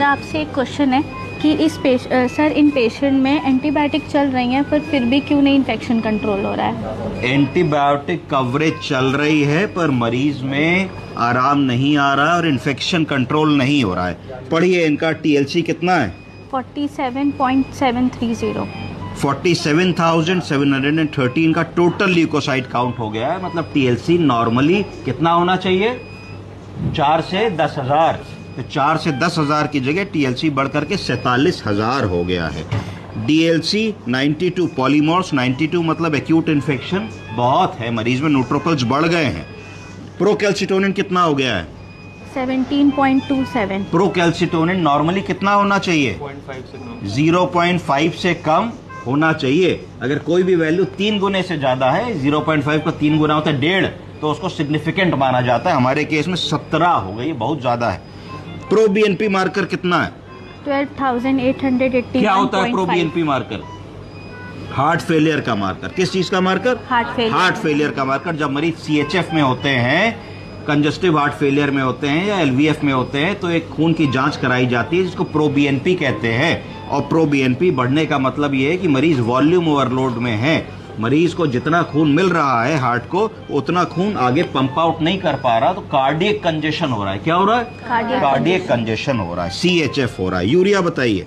मेरा आपसे एक क्वेश्चन है कि सर इन पेशेंट में एंटीबायोटिक चल रही हैं पर फिर भी क्यों नहीं इन्फेक्शन कंट्रोल हो रहा है? एंटीबायोटिक कवरेज चल रही है पर मरीज में आराम नहीं आ रहा है और इन्फेक्शन कंट्रोल नहीं हो रहा है। पढ़िए, इनका टीएलसी कितना है? 47.730। 47,713 का टोटल ल्यूकोसाइट काउंट हो गया है। मतलब टीएलसी नॉर्मली कितना होना चाहिए? 4 से 10,000। तो 4 से 10,000 की जगह टीएलसी बढ़कर के 47,000 हो गया है। डीएलसी 92, पॉलीमॉर्स 92 मतलब एक्यूट इन्फेक्शन बहुत है, मरीज में न्यूट्रोफिल्स बढ़ गए हैं। प्रोकैल्सिटोनिन कितना हो गया है? 17.27। प्रोकैल्सिटोनिन नॉर्मली कितना होना चाहिए? 0.5 से कम होना चाहिए। अगर कोई भी वैल्यू 3 गुने से ज्यादा है, 0.5 का 3 गुना होता है 1.5, तो उसको सिग्निफिकेंट माना जाता है। हमारे केस में 17 हो गई, बहुत ज्यादा है। प्रो बीएनपी मार्कर कितना है? 12,880। क्या होता है pro BNP marker? Heart failure का मार्कर। किस चीज का मार्कर? हार्ट फेलियर का मार्कर। जब मरीज सीएचएफ में होते हैं, कंजस्टिव हार्ट फेलियर में होते हैं या एलवीएफ में होते हैं, तो एक खून की जांच कराई जाती है जिसको प्रो बीएनपी कहते हैं। और प्रो बीएनपी बढ़ने का मतलब ये है कि मरीज वॉल्यूम ओवरलोड में है। मरीज को जितना खून मिल रहा है हार्ट को, उतना खून आगे पंप आउट नहीं कर पा रहा, तो कार्डियक कंजेशन हो रहा है। क्या हो रहा है? कार्डियक कंजेशन हो रहा है, सीएचएफ हो रहा है। यूरिया बताइए।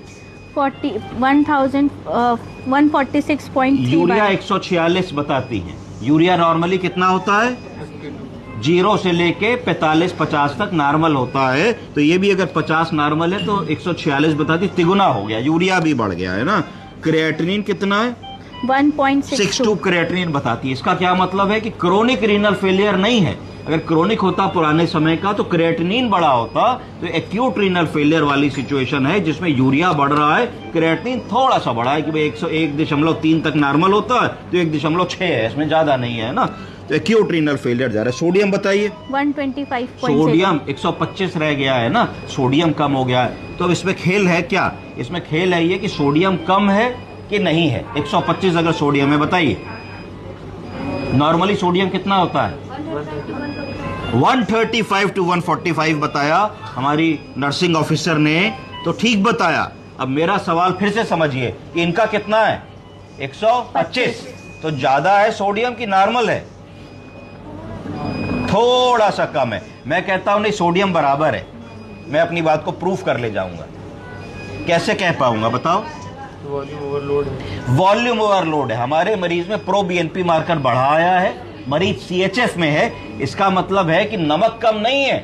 146.3। यूरिया 146 बताती है। यूरिया नॉर्मली कितना होता है? 0 से लेके 45-50 तक नॉर्मल होता है। तो ये भी अगर 50 नॉर्मल है तो 146 बताती, तिगुना हो गया। यूरिया भी बढ़ गया है ना। क्रिएटिनिन कितना है? 1.62 क्रिएटिनिन बताती है। इसका क्या मतलब है कि क्रोनिक रीनल फेलियर नहीं है। अगर क्रोनिक होता पुराने समय का तो क्रिएटिनिन बढ़ा होता, तो एक्यूट रीनल फेलियर वाली सिचुएशन है जिसमें यूरिया बढ़ रहा है, क्रिएटिनिन थोड़ा सा बढ़ा है कि भाई 101.3 तक नॉर्मल होता है तो 1.6 है, इसमें ज्यादा नहीं है ना। तो एक्यूट रीनल फेलियर जा रहा है। सोडियम बताइए। 125। सोडियम 125 रह गया है ना, सोडियम कम हो गया है। तो अब इसमें खेल है क्या? इसमें खेल है ये कि सोडियम कम है कि नहीं है। 125 अगर सोडियम है, बताइए नॉर्मली सोडियम कितना होता है? 135 to 145 बताया हमारी नर्सिंग ऑफिसर ने, तो ठीक बताया। अब मेरा सवाल फिर से समझिए कि इनका कितना है? 125। तो ज्यादा है सोडियम की नॉर्मल है? थोड़ा सा कम है। मैं कहता हूं नहीं, सोडियम बराबर है। मैं अपनी बात को प्रूफ कर ले जाऊंगा। कैसे कह पाऊंगा बताओ? वॉल्यूम ओवरलोड है। हमारे मरीज में प्रो बीएनपी मार्कर बढ़ाया है, मरीज सीएचएफ में है। इसका मतलब है कि नमक कम नहीं है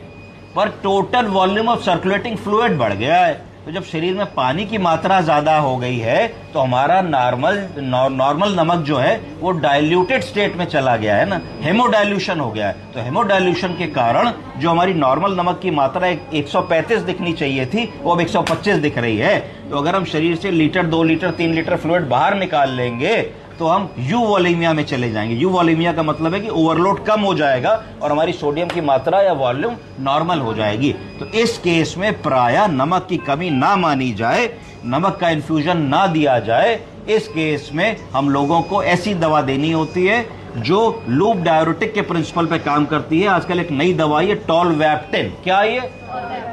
पर total volume of circulating fluid बढ़ गया है। तो जब शरीर में पानी की मात्रा ज्यादा हो गई है तो हमारा नॉर्मल नमक जो है वो डाइल्यूटेड स्टेट में चला गया है ना, हेमोडाइल्यूशन हो गया है। तो हेमोडाइल्यूशन के कारण जो हमारी नॉर्मल नमक की मात्रा 135 दिखनी चाहिए थी, वो अब 125 दिख रही है। तो अगर हम शरीर से लीटर, 2 लीटर, 3 लीटर फ्लूइड बाहर निकाल लेंगे तो हम यूवोलेमिया में चले जाएंगे। यूवोलेमिया का मतलब है कि ओवरलोड कम हो जाएगा और हमारी सोडियम की मात्रा या वॉल्यूम नॉर्मल हो जाएगी। तो इस केस में प्रायः नमक की कमी ना मानी जाए, नमक का इन्फ्यूजन ना दिया जाए। इस केस में हम लोगों को ऐसी दवा देनी होती है जो लूप डाययूरेटिक के प्रिंसिपल पे काम करती है। आजकल एक नई दवाई है टॉलवैप्टिन। क्या ये?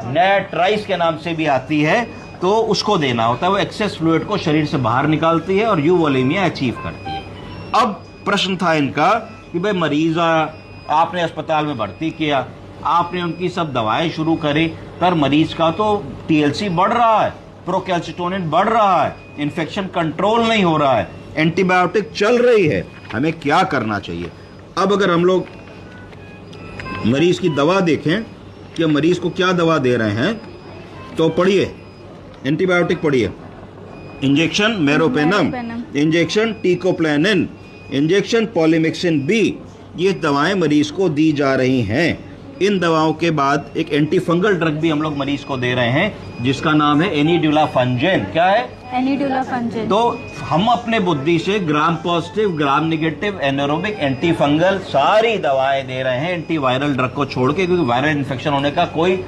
नेट्राइस के नाम से भी आती है। तो उसको देना होता है। वो एक्सेस फ्लूइड को शरीर से बाहर निकालती है और यूवोलेमिया अचीव करती है। अब प्रश्न था इनका कि भाई मरीज आपने अस्पताल में भर्ती किया, आपने उनकी सब दवाएं शुरू करी, पर मरीज का तो टीएलसी बढ़ रहा है, प्रोकैल्सिटोनिन बढ़ रहा है, इन्फेक्शन कंट्रोल नहीं हो रहा है, एंटीबायोटिक चल रही है, हमें क्या करना चाहिए? अब अगर हम लोग मरीज की दवा देखें कि मरीज को क्या दवा दे रहे हैं, तो पढ़िए, एंटीबायोटिक पढ़िए। Injection meropenem, injection teicoplanin, injection polymyxin B, ये दवाएं मरीज को दी जा रही हैं। इन दवाओं के बाद एक एंटी फंगल ड्रग भी हम लोग मरीज को दे रहे हैं जिसका नाम है एनिड्यूलाफंजेन। क्या है? एनिड्यूलाफंजेन। तो हम अपने बुद्धि से gram positive, gram negative, anaerobic, anti fungal सारी दवाएं दे रहे हैं एंटी वायरल ड्रग को छोड़ के, क्योंकि वायरल इन्फेक्शन होने का कोई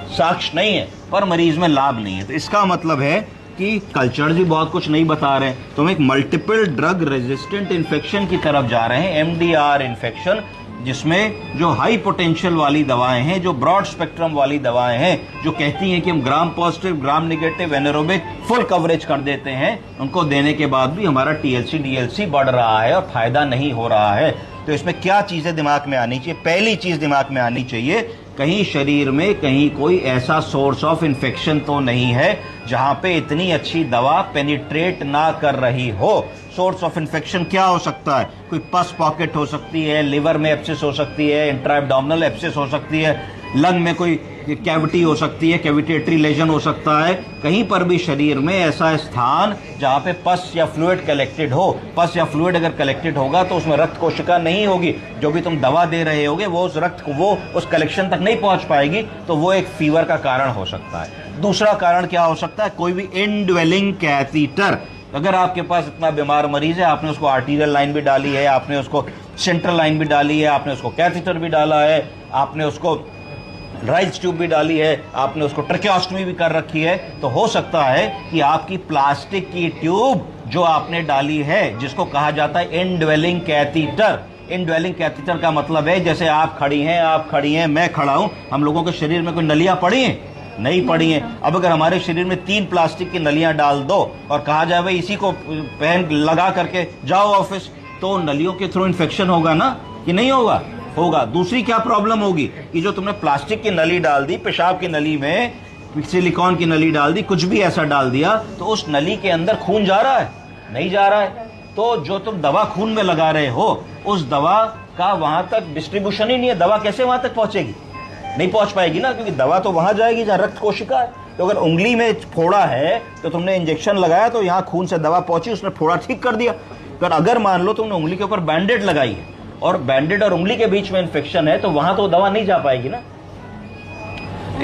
साक्ष्य नहीं है पर मरीज में लाभ नहीं है। तो इसका मतलब है कि कल्चर भी बहुत कुछ नहीं बता रहे हैं। तो हम एक मल्टीपल ड्रग रेजिस्टेंट इन्फेक्शन की तरफ जा रहे हैं, एमडीआर इन्फेक्शन। जिसमें जो हाई पोटेंशियल वाली दवाएं हैं, जो ब्रॉड स्पेक्ट्रम वाली दवाएं हैं, जो कहती हैं कि हम gram positive, gram negative, anaerobic full coverage कर देते हैं, उनको देने के बाद भी हमारा टीएलसी डीएलसी बढ़ रहा है और फायदा नहीं हो रहा है। तो इसमें क्या चीजें दिमाग में आनी चाहिए? पहली चीज दिमाग में आनी चाहिए, कहीं शरीर में कहीं कोई ऐसा सोर्स ऑफ इन्फेक्शन तो नहीं है जहां पे इतनी अच्छी दवा पेनिट्रेट ना कर रही हो। सोर्स ऑफ इन्फेक्शन क्या हो सकता है? कोई पस पॉकेट हो सकती है, लिवर में एब्सिस हो सकती है, इंट्राएब्डोमिनल एब्सिस हो सकती है, लंग में कोई कैविटी हो सकती है, कैविटेटरी लेजन हो सकता है। कहीं पर भी शरीर में ऐसा स्थान जहां पे पस या फ्लूइड कलेक्टेड हो, पस या फ्लूइड अगर कलेक्टेड होगा तो उसमें रक्त कोशिका नहीं होगी, जो भी तुम दवा दे रहे होगे वो उस रक्त को वो उस कलेक्शन तक नहीं पहुंच पाएगी, तो वो एक फीवर का कारण हो सकता है। दूसरा कारण क्या हो सकता है? कोई भी इनड्वेलिंग कैथीटर। अगर आपके पास इतना बीमार मरीज है, आपने उसको आर्टीरियल लाइन भी डाली है, आपने उसको सेंट्रल लाइन भी डाली है, आपने उसको कैथीटर भी डाला है, आपने उसको राइज ट्यूब भी डाली है, आपने उसको ट्रैकियोस्टमी भी कर रखी है, तो हो सकता है कि आपकी प्लास्टिक की ट्यूब जो आपने डाली है, जिसको कहा जाता है इनड्वेलिंग कैथीटर। इनड्वेलिंग कैथीटर का मतलब है जैसे आप खड़ी हैं, आप खड़ी हैं, मैं खड़ा हूं, हम लोगों के शरीर में कोई नलियां पड़ी हैं? नहीं पड़ी हैं। अब अगर हमारे शरीर में 3 प्लास्टिक की नलियां डाल दो और कहा जाए भाई इसी को पहन लगा करके जाओ ऑफिस, तो नलियों के थ्रू इन्फेक्शन होगा ना कि नहीं होगा? होगा। दूसरी क्या प्रॉब्लम होगी कि जो तुमने प्लास्टिक की नली डाल दी, पेशाब की नली में सिलिकॉन की नली डाल दी, कुछ भी ऐसा डाल दिया, तो उस नली के अंदर खून जा रहा है? नहीं जा रहा है। तो जो तुम दवा खून में लगा रहे हो, उस दवा का वहां तक डिस्ट्रीब्यूशन ही नहीं है। दवा कैसे वहां तक पहुंचेगी? नहीं पहुंच पाएगी ना, क्योंकि दवा तो वहां जाएगी जहां रक्त कोशिका है। तो अगर उंगली में फोड़ा है तो तुमने इंजेक्शन लगाया तो यहां खून से दवा पहुंची, उसने फोड़ा ठीक कर दिया। पर अगर मान लो तुमने उंगली के ऊपर बैंडेड लगाई है और बैंडेड और उंगली के बीच में इन्फेक्शन है, तो वहां तो दवा नहीं जा पाएगी ना।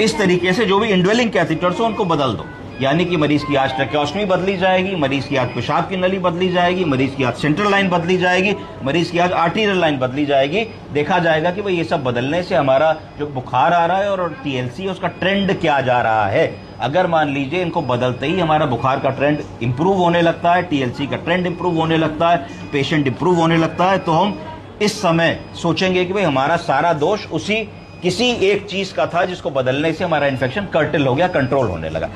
इस तरीके से जो भी इनड्वेलिंग कैथीटर्स हो उनको बदल दो, यानी कि मरीज की आज ट्रैकियोस्टमी बदली जाएगी, मरीज की आज पेशाब की नली बदली जाएगी, मरीज की आज सेंट्रल लाइन बदली जाएगी, मरीज की आज आर्टीरियल लाइन बदली जाएगी। देखा जाएगा कि भाई ये सब बदलने से हमारा जो बुखार आ रहा है और टीएलसी उसका ट्रेंड क्या जा रहा है। अगर मान लीजिए इनको बदलते ही हमारा बुखार का ट्रेंड इंप्रूव होने लगता है, टीएलसी का ट्रेंड इंप्रूव होने लगता है, पेशेंट इंप्रूव होने लगता है, तो हम इस समय सोचेंगे कि भाई हमारा सारा दोष उसी किसी एक चीज का था जिसको बदलने से हमारा इन्फेक्शन कर्टेल हो गया, कंट्रोल होने लगा।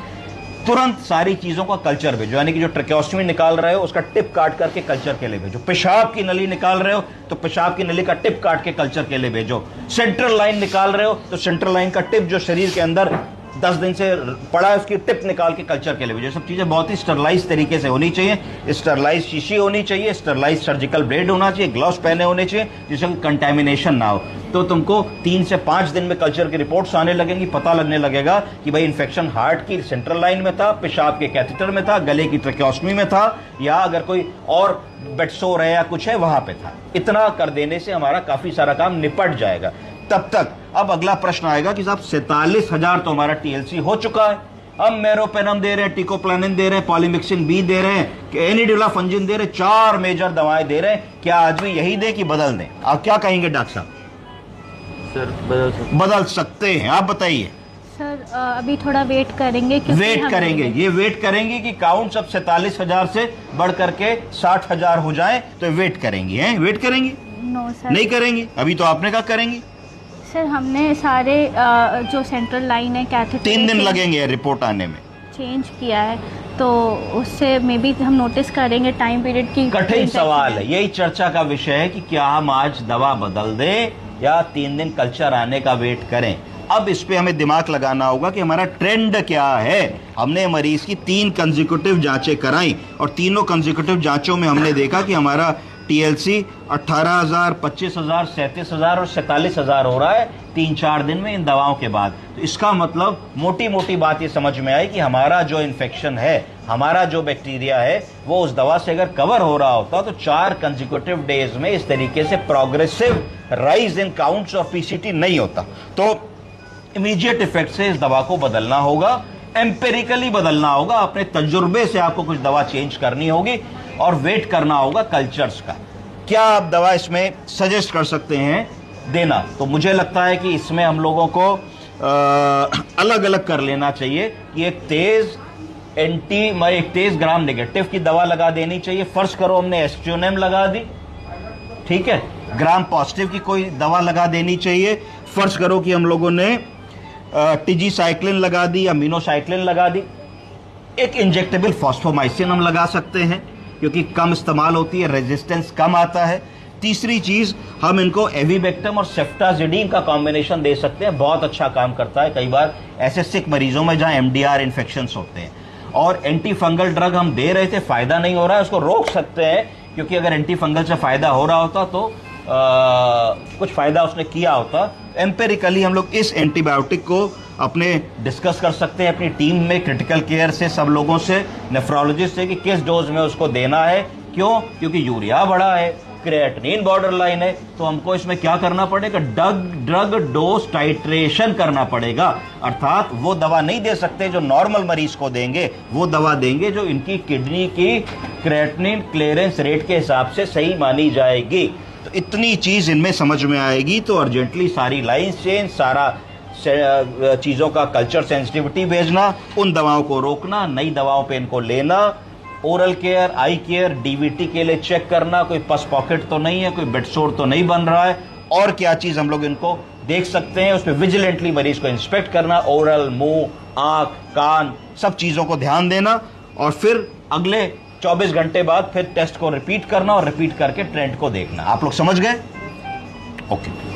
तुरंत सारी चीजों का कल्चर भेजो, यानी कि जो ट्रैकियोस्टमी निकाल रहे हो उसका टिप काट करके कल्चर के लिए भेजो। पेशाब की नली निकाल रहे हो तो पेशाब की नली का टिप काट के कल्चर के लिए भेजो। सेंट्रल लाइन निकाल रहे हो तो सेंट्रल लाइन का टिप जो शरीर के अंदर 10 दिन से पड़ा है उसकी टिप निकाल के कल्चर के लिए भेजो। सब चीजें बहुत ही स्टरलाइज तरीके से होनी चाहिए। स्टरलाइज शीशी होनी चाहिए, स्टरलाइज सर्जिकल ब्लेड होना चाहिए, ग्लव्स पहने होने चाहिए जिससे कंटेमिनेशन ना हो। तो तुमको 3 से 5 दिन में कल्चर की रिपोर्ट्स आने लगेंगी, पता लगने लगेगा कि भाई इन्फेक्शन हार्ट की सेंट्रल लाइन में था, पेशाब के कैथीटर में था, गले की ट्रैकियोस्टमी में था, या अगर कोई और बेडसोर है या कुछ है वहां पे था। इतना कर देने से हमारा काफी सारा काम निपट जाएगा। तब तक अब अगला प्रश्न आएगा कि साहब 47,000 तो हमारा टीएलसी हो चुका है, अब मेरोपेनम दे रहे हैं, टिकोप्लानिन दे रहे हैं, पॉलीमिक्सिन बी दे रहे हैं, एनिडुलाफंजिन दे रहे हैं, 4 मेजर दवाएं दे रहे हैं, क्या आज भी यही दें कि बदल दें? आप क्या कहेंगे डॉक्टर साहब? सर बदल सकते हैं, आप बताइए। सर अभी थोड़ा वेट करेंगे, वेट करेंगे, ये वेट करेंगे कि काउंट सब 47,000 से बढ़ करके 60,000 हो जाए, तो वेट करेंगे? हैं वेट करेंगे? नो सर, नहीं करेंगे। अभी तो आपने कहा करेंगे। सर हमने सारे जो सेंट्रल लाइन है कैथेटर 3 दिन लगेंगे रिपोर्ट आने में, चेंज किया है, तो उससे मे बी हम नोटिस करेंगे टाइम पीरियड की। कठिन सवाल है, यही चर्चा का विषय है कि क्या हम आज दवा बदल दें या 3 दिन कल्चर आने का वेट करें। अब इस पे हमें दिमाग लगाना होगा कि हमारा ट्रेंड क्या है। हमने मरीज की 3 कंसेक्यूटिव जांचें कराई और तीनों कंसेक्यूटिव जांचों में हमने देखा कि हमारा टीएलसी 18,000, 25,000, 37,000 और 47,000 हो रहा है 3-4 दिन में इन दवाओं के बाद। तो इसका मतलब मोटी मोटी बात ये समझ में आई कि हमारा जो इन्फेक्शन है, हमारा जो बैक्टीरिया है, वो उस दवा से अगर कवर हो रहा होता तो 4 कंसेक्यूटिव डेज में इस तरीके से progressive rise in counts of PCT नहीं होता। तो इमीडिएट इफेक्ट से इस दवा को बदलना होगा, एम्पेरिकली बदलना होगा, अपने तजुर्बे से आपको कुछ दवा चेंज करनी होगी और वेट करना होगा कल्चर्स का। क्या आप दवा इसमें सजेस्ट कर सकते हैं देना? तो मुझे लगता है कि इसमें हम लोगों को अलग अलग कर लेना चाहिए कि एक तेज ग्राम नेगेटिव की दवा लगा देनी चाहिए। फर्ज करो हमने एस्ट्रोनेम लगा दी, ठीक है, ग्राम पॉजिटिव की कोई दवा लगा देनी चाहिए। फर्ज करो कि हम लोगों ने टीजी साइक्लिन लगा दी, अमीनोसाइक्लिन लगा दी, एक इंजेक्टेबल फॉस्फोमाइसिन हम लगा सकते हैं क्योंकि कम इस्तेमाल होती है, रेजिस्टेंस कम आता है। तीसरी चीज, हम इनको एविबेक्टम और सेफ्टाजिडीन का कॉम्बिनेशन दे सकते हैं, बहुत अच्छा काम करता है कई बार ऐसे सिक मरीजों में जहां एमडीआर इन्फेक्शंस होते हैं। और एंटी फंगल ड्रग हम दे रहे थे, फायदा नहीं हो रहा है, उसको रोक सकते हैं क्योंकि अगर एंटी फंगल से फायदा हो रहा होता तो कुछ फायदा उसने किया होता। एम्पेरिकली हम लोग इस एंटीबायोटिक को अपने डिस्कस कर सकते हैं अपनी टीम में, क्रिटिकल केयर से, सब लोगों से, नेफ्रोलॉजिस्ट से कि किस डोज में उसको देना है। क्यों? क्योंकि यूरिया बढ़ा है, क्रिएटिनिन बॉर्डर लाइन है, तो हमको इसमें क्या करना पड़ेगा, ड्रग डोज टाइट्रेशन करना पड़ेगा। अर्थात वो दवा नहीं दे सकते जो नॉर्मल मरीज को देंगे, वो दवा देंगे जो इनकी किडनी की क्रिएटिनिन क्लियरेंस रेट के हिसाब से सही मानी जाएगी। तो इतनी चीज इनमें समझ में आएगी तो अर्जेंटली सारी लाइन चेंज, सारा चीजों का कल्चर सेंसिटिविटी भेजना, उन दवाओं को रोकना, नई दवाओं पे इनको लेना, ओरल केयर, आई केयर, डीवीटी के लिए चेक करना, कोई पस पॉकेट तो नहीं है, कोई बेडसोर तो नहीं बन रहा है, और क्या चीज हम लोग इनको देख सकते हैं, उस पर विजिलेंटली मरीज को इंस्पेक्ट करना, ओरल, मुंह, आंख, कान, सब चीजों को ध्यान देना, और फिर अगले 24 घंटे बाद फिर टेस्ट को रिपीट करना और रिपीट करके ट्रेंड को देखना। आप लोग समझ गए? ओके।